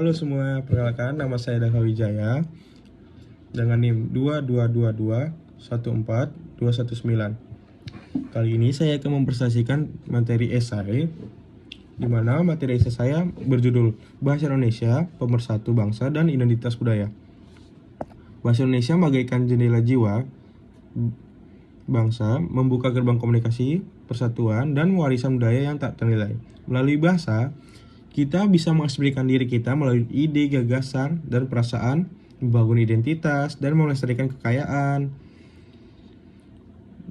Halo semua, perkenalkan nama saya Dava Wijaya dengan NIM 222214219. Kali ini saya akan mempresentasikan materi esai di mana materi esai saya berjudul Bahasa Indonesia, Pemersatu Bangsa dan Identitas Budaya. Bahasa Indonesia bagaikan jendela jiwa bangsa, membuka gerbang komunikasi, persatuan, dan warisan budaya yang tak ternilai. Melalui bahasa, kita bisa mengekspresikan diri kita melalui ide, gagasan, dan perasaan, membangun identitas, dan melestarikan kekayaan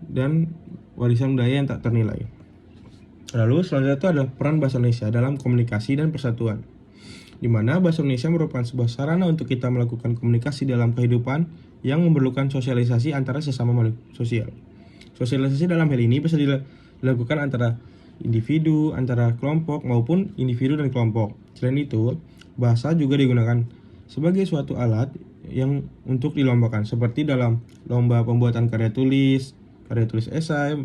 dan warisan budaya yang tak ternilai. Lalu selanjutnya itu adalah peran bahasa Indonesia dalam komunikasi dan persatuan, di mana bahasa Indonesia merupakan sebuah sarana untuk kita melakukan komunikasi dalam kehidupan yang memerlukan sosialisasi antara sesama makhluk sosial. Sosialisasi dalam hal ini bisa dilakukan antara individu, antara kelompok, maupun individu dan kelompok. Selain itu, bahasa juga digunakan sebagai suatu alat yang untuk dilombakan, seperti dalam lomba pembuatan karya tulis esai,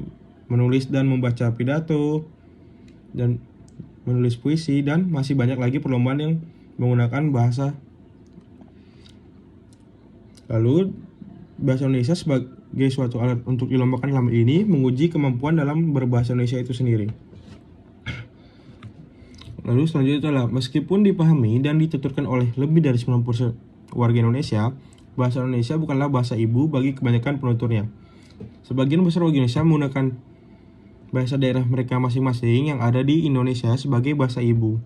menulis dan membaca pidato, dan menulis puisi, dan masih banyak lagi perlombaan yang menggunakan bahasa. Lalu, bahasa Indonesia sebagai suatu alat untuk dilombakan dalam ini menguji kemampuan dalam berbahasa Indonesia itu sendiri. Lalu selanjutnya adalah meskipun dipahami dan dituturkan oleh lebih dari 90% warga Indonesia, bahasa Indonesia bukanlah bahasa ibu bagi kebanyakan penuturnya. Sebagian besar warga Indonesia menggunakan bahasa daerah mereka masing-masing yang ada di Indonesia sebagai bahasa ibu.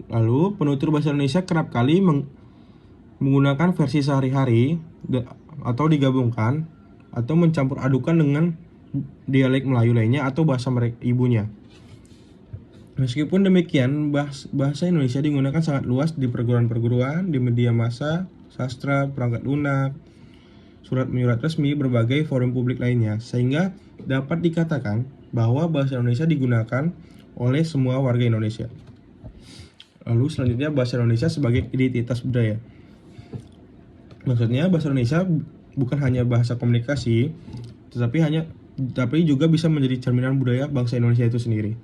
Lalu penutur bahasa Indonesia kerap kali menggunakan versi sehari-hari atau digabungkan atau mencampur adukan dengan dialek Melayu lainnya atau bahasa mereka ibunya. Meskipun demikian, bahasa Indonesia digunakan sangat luas di perguruan-perguruan, di media massa, sastra, perangkat lunak, surat menyurat resmi, berbagai forum publik lainnya, sehingga dapat dikatakan bahwa bahasa Indonesia digunakan oleh semua warga Indonesia. Lalu selanjutnya bahasa Indonesia sebagai identitas budaya. Maksudnya bahasa Indonesia bukan hanya bahasa komunikasi, tapi juga bisa menjadi cerminan budaya bangsa Indonesia itu sendiri.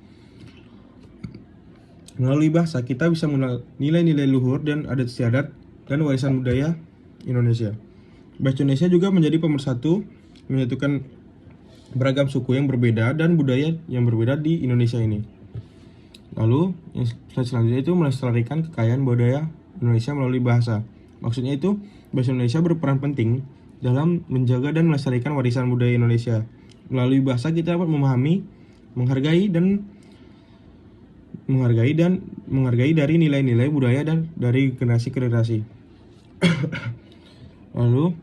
Melalui bahasa, kita bisa mengenal nilai-nilai luhur dan adat istiadat dan warisan budaya Indonesia. Bahasa Indonesia juga menjadi pemersatu, menyatukan beragam suku yang berbeda dan budaya yang berbeda di Indonesia ini. Lalu, yang selanjutnya itu melestarikan kekayaan budaya Indonesia melalui bahasa. Maksudnya itu, bahasa Indonesia berperan penting dalam menjaga dan melestarikan warisan budaya Indonesia. Melalui bahasa, kita dapat memahami, menghargai dari nilai-nilai budaya dan dari generasi ke generasi. Lalu,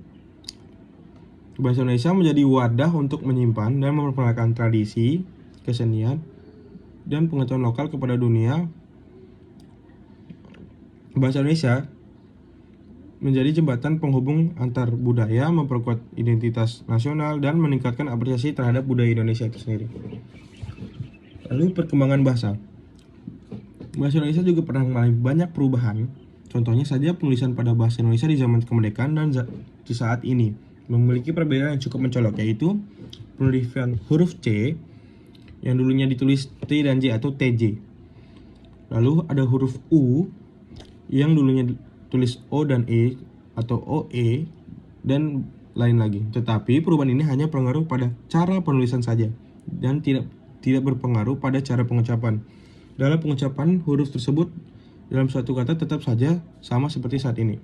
bahasa Indonesia menjadi wadah untuk menyimpan dan memperkenalkan tradisi, kesenian, dan pengetahuan lokal kepada dunia. Bahasa Indonesia menjadi jembatan penghubung antar budaya, memperkuat identitas nasional, dan meningkatkan apresiasi terhadap budaya Indonesia itu sendiri. Lalu perkembangan bahasa. Bahasa Indonesia juga pernah mengalami banyak perubahan. Contohnya saja penulisan pada bahasa Indonesia di zaman kemerdekaan dan di saat ini memiliki perbedaan yang cukup mencolok, yaitu penulisan huruf C yang dulunya ditulis T dan J atau TJ. Lalu ada huruf U yang dulunya ditulis O dan E atau OE dan lain lagi. Tetapi perubahan ini hanya berpengaruh pada cara penulisan saja dan tidak berpengaruh pada cara pengucapan. Dalam pengucapan huruf tersebut dalam suatu kata tetap saja sama seperti saat ini.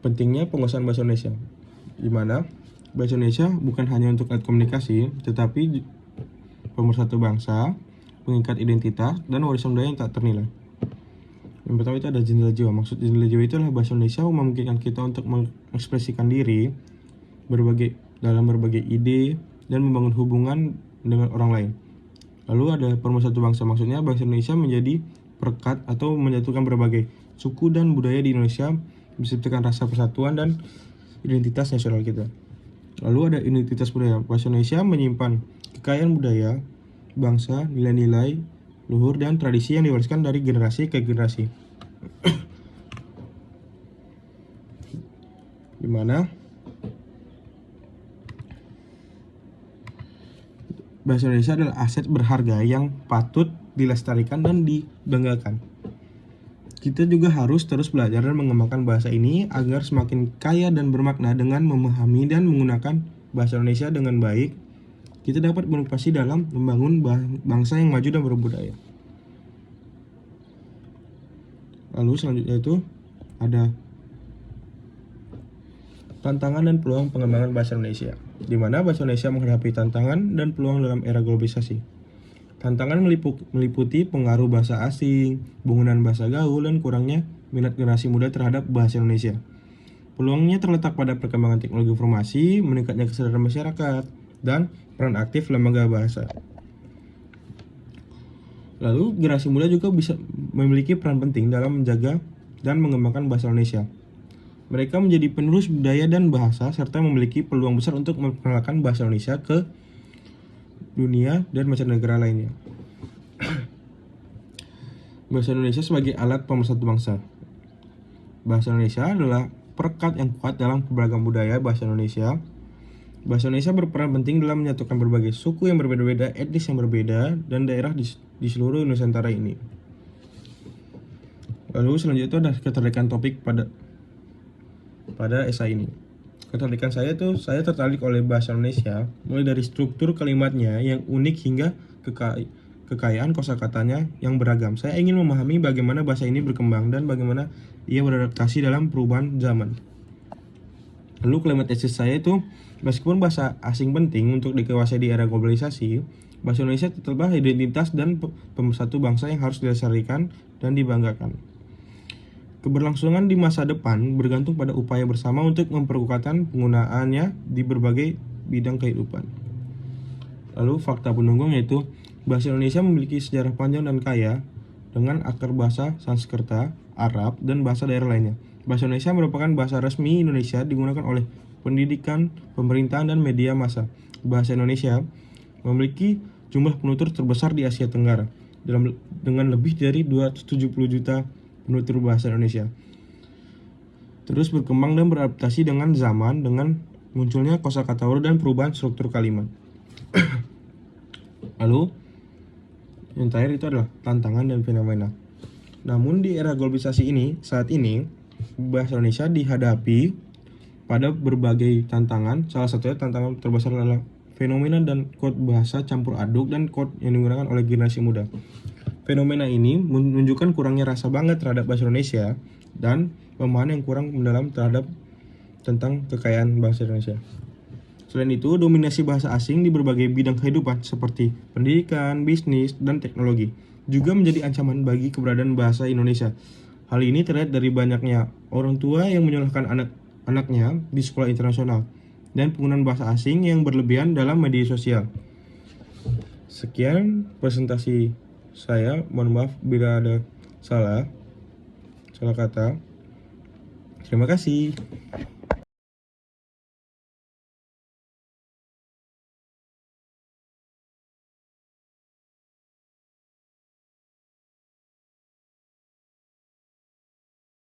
Pentingnya penguasaan bahasa Indonesia, di mana bahasa Indonesia bukan hanya untuk alat komunikasi, tetapi pemersatu bangsa, mengikat identitas, dan warisan budaya yang tak ternilai. Yang pertama itu ada jendela jiwa. Maksud jendela jiwa itu adalah bahasa Indonesia memungkinkan kita untuk mengekspresikan diri dalam berbagai ide dan membangun hubungan dengan orang lain. Lalu ada pemersatu bangsa, maksudnya bahasa Indonesia menjadi perekat atau menyatukan berbagai suku dan budaya di Indonesia, menciptakan rasa persatuan dan identitas nasional kita. Lalu ada identitas budaya. Bahasa Indonesia menyimpan kekayaan budaya, bangsa, nilai-nilai, luhur, dan tradisi yang diwariskan dari generasi ke generasi. Dimana bahasa Indonesia adalah aset berharga yang patut dilestarikan dan dibanggakan. Kita juga harus terus belajar dan mengembangkan bahasa ini agar semakin kaya dan bermakna. Dengan memahami dan menggunakan bahasa Indonesia dengan baik, kita dapat berinovasi dalam membangun bangsa yang maju dan berbudaya. Lalu selanjutnya itu ada tantangan dan peluang pengembangan bahasa Indonesia, di mana bahasa Indonesia menghadapi tantangan dan peluang dalam era globalisasi. Tantangan meliputi pengaruh bahasa asing, penggunaan bahasa gaul, dan kurangnya minat generasi muda terhadap bahasa Indonesia. Peluangnya terletak pada perkembangan teknologi informasi, meningkatnya kesadaran masyarakat, dan peran aktif lembaga bahasa. Lalu, generasi muda juga bisa memiliki peran penting dalam menjaga dan mengembangkan bahasa Indonesia. Mereka menjadi penerus budaya dan bahasa, serta memiliki peluang besar untuk memperkenalkan bahasa Indonesia ke dunia dan mancanegara lainnya. Bahasa Indonesia sebagai alat pemersatu bangsa. Bahasa Indonesia adalah perekat yang kuat dalam beragam budaya bahasa Indonesia. Bahasa Indonesia berperan penting dalam menyatukan berbagai suku yang berbeda-beda, etnis yang berbeda, dan daerah di seluruh Nusantara ini. Lalu selanjutnya itu ada ketertarikan topik pada esai ini. Ketertarikan saya tertarik oleh bahasa Indonesia, mulai dari struktur kalimatnya yang unik hingga kekayaan kosakatanya yang beragam. Saya ingin memahami bagaimana bahasa ini berkembang dan bagaimana ia beradaptasi dalam perubahan zaman. Lalu kalimat tesis saya itu, meskipun bahasa asing penting untuk dikuasai di era globalisasi, bahasa Indonesia tetaplah identitas dan pemersatu bangsa yang harus dilestarikan dan dibanggakan. Keberlangsungan di masa depan bergantung pada upaya bersama untuk memperkuatkan penggunaannya di berbagai bidang kehidupan. Lalu fakta pendukung yaitu bahasa Indonesia memiliki sejarah panjang dan kaya dengan akar bahasa Sanskerta, Arab, dan bahasa daerah lainnya. Bahasa Indonesia merupakan bahasa resmi Indonesia digunakan oleh pendidikan, pemerintahan, dan media massa. Bahasa Indonesia memiliki jumlah penutur terbesar di Asia Tenggara dengan lebih dari 270 juta penutur bahasa Indonesia. Terus berkembang dan beradaptasi dengan zaman dengan munculnya kosakata baru dan perubahan struktur kalimat. Lalu yang terakhir itu adalah tantangan dan fenomena. Namun di era globalisasi ini, saat ini bahasa Indonesia dihadapi pada berbagai tantangan. Salah satunya tantangan terbesar adalah fenomena dan kode bahasa campur aduk dan kode yang digunakan oleh generasi muda. Fenomena ini menunjukkan kurangnya rasa bangga terhadap bahasa Indonesia dan pemahaman yang kurang mendalam tentang kekayaan bahasa Indonesia. Selain itu, dominasi bahasa asing di berbagai bidang kehidupan seperti pendidikan, bisnis, dan teknologi juga menjadi ancaman bagi keberadaan bahasa Indonesia. Hal ini terlihat dari banyaknya orang tua yang menyalahkan anak-anaknya di sekolah internasional dan penggunaan bahasa asing yang berlebihan dalam media sosial. Sekian presentasi saya, mohon maaf bila ada salah kata. Terima kasih.